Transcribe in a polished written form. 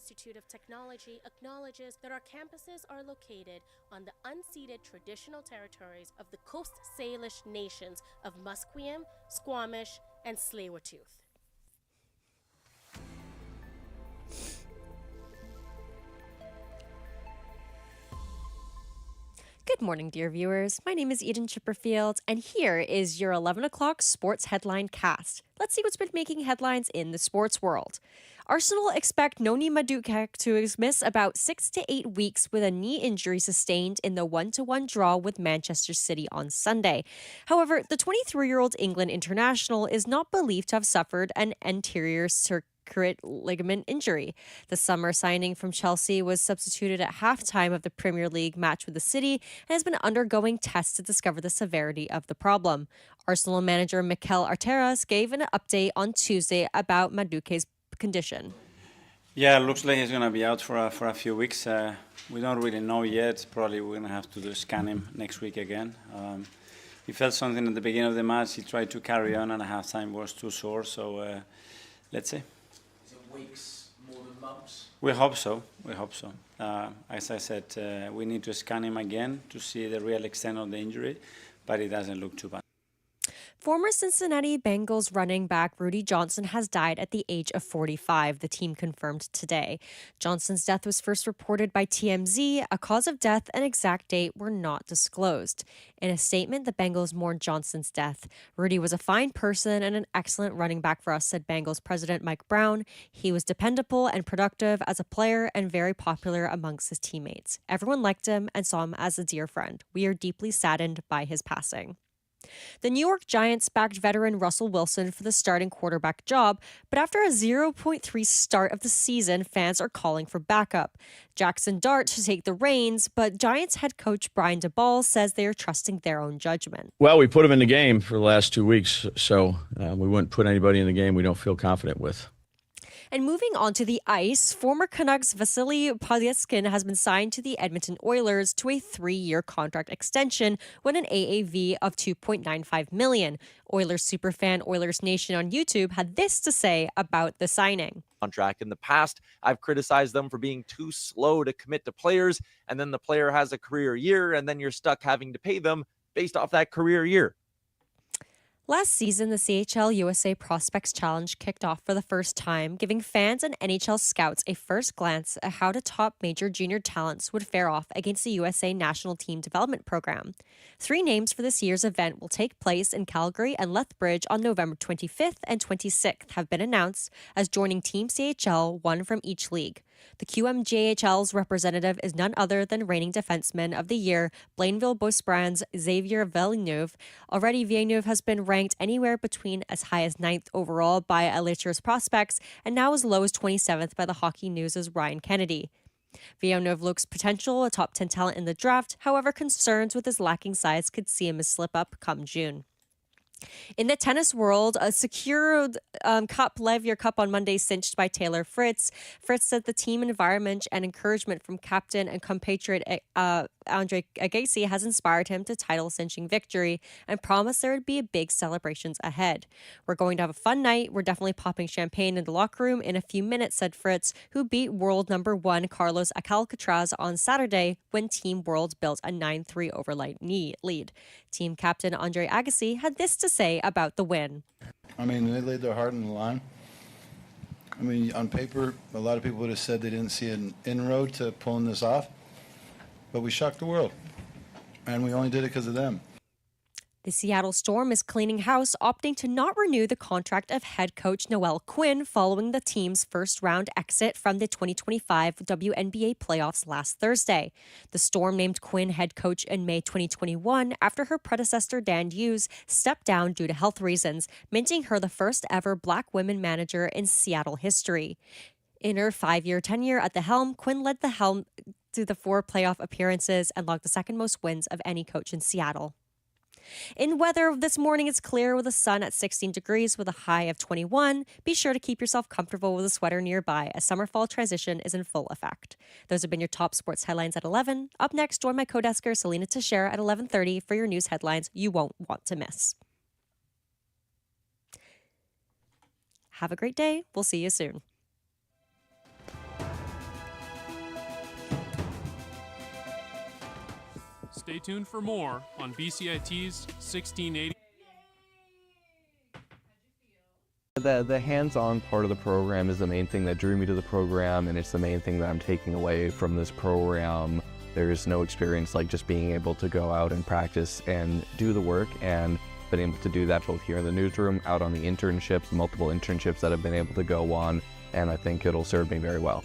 Institute of Technology acknowledges that our campuses are located on the unceded traditional territories of the Coast Salish nations of Musqueam, Squamish, and Tsleil-Waututh. Good morning, dear viewers. My name is Eden Chipperfield, and here is your 11 o'clock sports headline cast. Let's see what's been making headlines in the sports world. Arsenal expect Noni Madueke to miss about 6 to 8 weeks with a knee injury sustained in the 1-1 draw with Manchester City on Sunday. However, the 23-year-old England international is not believed to have suffered an anterior circuit ligament injury. The summer signing from Chelsea was substituted at halftime of the Premier League match with the City and has been undergoing tests to discover the severity of the problem. Arsenal manager Mikel Arteta gave an update on Tuesday about Madueke's condition. Yeah, it looks like he's going to be out for a few weeks. We don't really know yet. Probably we're going to have to scan him next week again. He felt something at the beginning of the match. He tried to carry on, and at halftime was too sore. So let's see. Weeks more than months? We hope so. As I said, we need to scan him again to see the real extent of the injury, but it doesn't look too bad. Former Cincinnati Bengals running back Rudy Johnson has died at the age of 45, the team confirmed today. Johnson's death was first reported by TMZ. A cause of death and exact date were not disclosed. In a statement, the Bengals mourned Johnson's death. Rudy was a fine person and an excellent running back for us, said Bengals president Mike Brown. He was dependable and productive as a player and very popular amongst his teammates. Everyone liked him and saw him as a dear friend. We are deeply saddened by his passing. The New York Giants backed veteran Russell Wilson for the starting quarterback job, but after a 0.3 start of the season, fans are calling for backup. Jackson Dart to take the reins, but Giants head coach Brian Daboll says they are trusting their own judgment. Well, we put him in the game for the last 2 weeks, so we wouldn't put anybody in the game we don't feel confident with. And moving on to the ice, former Canucks Vasily Podkolzin has been signed to the Edmonton Oilers to a 3-year contract extension with an AAV of $2.95 million. Oilers superfan Oilers Nation on YouTube had this to say about the signing. Contract. In the past, I've criticized them for being too slow to commit to players, and then the player has a career year, and then you're stuck having to pay them based off that career year. Last season, the CHL USA Prospects Challenge kicked off for the first time, giving fans and NHL scouts a first glance at how the top major junior talents would fare off against the USA National Team Development Program. 3 names for this year's event will take place in Calgary and Lethbridge on November 25th and 26th have been announced as joining Team CHL, one from each league. The QMJHL's representative is none other than reigning defenseman of the year, Blainville-Boisbrand's Xavier Villeneuve. Already, Villeneuve has been ranked anywhere between as high as 9th overall by Alerters Prospects and now as low as 27th by the Hockey News' Ryan Kennedy. Villeneuve looks potential, a top 10 talent in the draft. However, concerns with his lacking size could see him as slip up come June. In the tennis world, a secured Levier Cup on Monday cinched by Taylor Fritz. Fritz said the team environment and encouragement from captain and compatriot Andre Agassi has inspired him to title-cinching victory and promised there would be big celebrations ahead. We're going to have a fun night. We're definitely popping champagne in the locker room in a few minutes, said Fritz, who beat world number 1 Carlos Alcaraz on Saturday when Team World built a 9-3 overnight lead. Team captain Andre Agassi had this to say about the win. I mean, they laid their heart on the line. I mean, on paper, a lot of people would have said they didn't see an inroad to pulling this off, but we shocked the world, and we only did it because of them. The Seattle Storm is cleaning house, opting to not renew the contract of head coach Noel Quinn following the team's first-round exit from the 2025 WNBA playoffs last Thursday. The Storm named Quinn head coach in May 2021 after her predecessor Dan Hughes stepped down due to health reasons, making her the first-ever Black women manager in Seattle history. In her 5-year tenure at the helm, Quinn led the helm to the 4 playoff appearances and logged the second most wins of any coach in Seattle. In weather, this morning it's clear with the sun at 16 degrees with a high of 21. Be sure to keep yourself comfortable with a sweater nearby as summer-fall transition is in full effect. Those have been your top sports headlines at 11. Up next, join my co-desker Selena Teixeira at 11:30 for your news headlines you won't want to miss. Have a great day. We'll see you soon. Stay tuned for more on BCIT's 1680. The hands-on part of the program is the main thing that drew me to the program, and it's the main thing that I'm taking away from this program. There's no experience like just being able to go out and practice and do the work, and been able to do that both here in the newsroom, out on the internships, multiple internships that I've been able to go on, and I think it'll serve me very well.